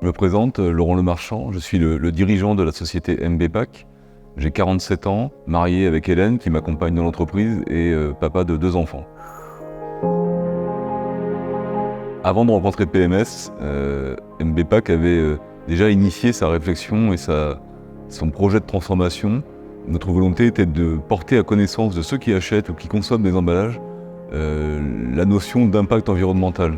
Je me présente, Laurent Lemarchand, je suis le dirigeant de la société MBPAC. J'ai 47 ans, marié avec Hélène qui m'accompagne dans l'entreprise et papa de 2 enfants. Avant de rencontrer PMS, MBPAC avait déjà initié sa réflexion et son projet de transformation. Notre volonté était de porter à connaissance de ceux qui achètent ou qui consomment des emballages la notion d'impact environnemental.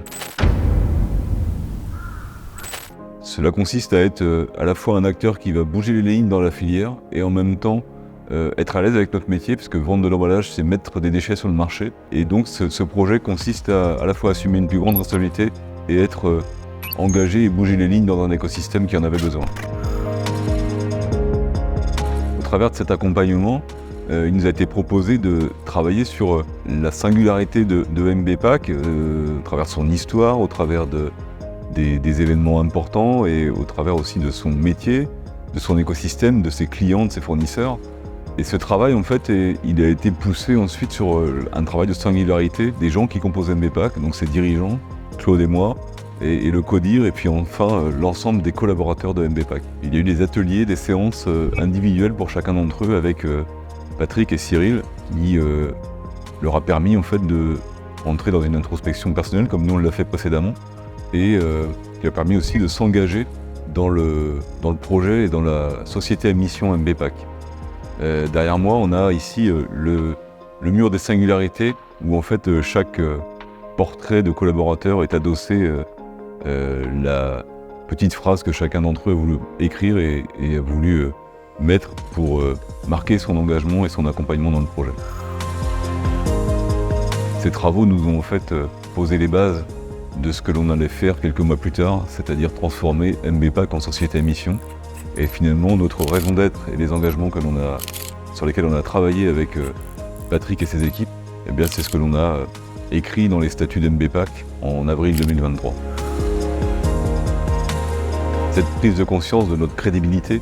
Cela consiste à être à la fois un acteur qui va bouger les lignes dans la filière et en même temps être à l'aise avec notre métier, puisque vendre de l'emballage, c'est mettre des déchets sur le marché. Et donc ce projet consiste à la fois assumer une plus grande responsabilité et être engagé et bouger les lignes dans un écosystème qui en avait besoin. Au travers de cet accompagnement, il nous a été proposé de travailler sur la singularité de MBPAC, au travers de son histoire, au travers des événements importants et au travers aussi de son métier, de son écosystème, de ses clients, de ses fournisseurs. Et ce travail, en fait, il a été poussé ensuite sur un travail de singularité des gens qui composent MBPAC, donc ses dirigeants, Claude et moi, et le CODIR, et puis enfin l'ensemble des collaborateurs de MBPAC. Il y a eu des ateliers, des séances individuelles pour chacun d'entre eux avec Patrick et Cyril, qui leur a permis en fait de rentrer dans une introspection personnelle comme nous on l'a fait précédemment, et qui a permis aussi de s'engager dans le projet et dans la société à mission MBPAC. Derrière moi, on a ici le mur des singularités, où en fait chaque portrait de collaborateur est adossé la petite phrase que chacun d'entre eux a voulu écrire et a voulu mettre pour marquer son engagement et son accompagnement dans le projet. Ces travaux nous ont en fait posé les bases de ce que l'on allait faire quelques mois plus tard, c'est-à-dire transformer MBPAC en société à mission. Et finalement, notre raison d'être et les engagements sur lesquels on a travaillé avec Patrick et ses équipes, eh bien, c'est ce que l'on a écrit dans les statuts d'MBPAC en avril 2023. Cette prise de conscience de notre crédibilité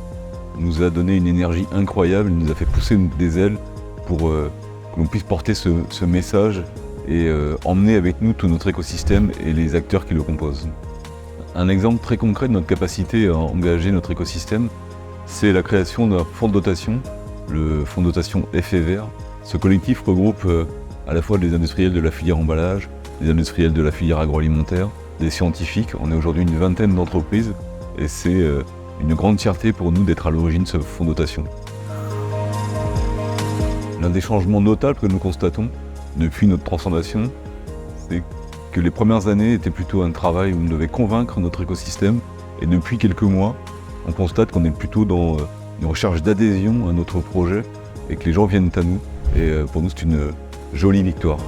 nous a donné une énergie incroyable, nous a fait pousser des ailes pour que l'on puisse porter ce message et emmener avec nous tout notre écosystème et les acteurs qui le composent. Un exemple très concret de notre capacité à engager notre écosystème, c'est la création d'un fonds de dotation, le fonds de dotation Effet Vert. Ce collectif regroupe à la fois des industriels de la filière emballage, des industriels de la filière agroalimentaire, des scientifiques. On est aujourd'hui une vingtaine d'entreprises et c'est une grande fierté pour nous d'être à l'origine de ce fonds de dotation. L'un des changements notables que nous constatons depuis notre transformation, c'est que les premières années étaient plutôt un travail où on devait convaincre notre écosystème, et depuis quelques mois, on constate qu'on est plutôt dans une recherche d'adhésion à notre projet et que les gens viennent à nous. Et pour nous, c'est une jolie victoire.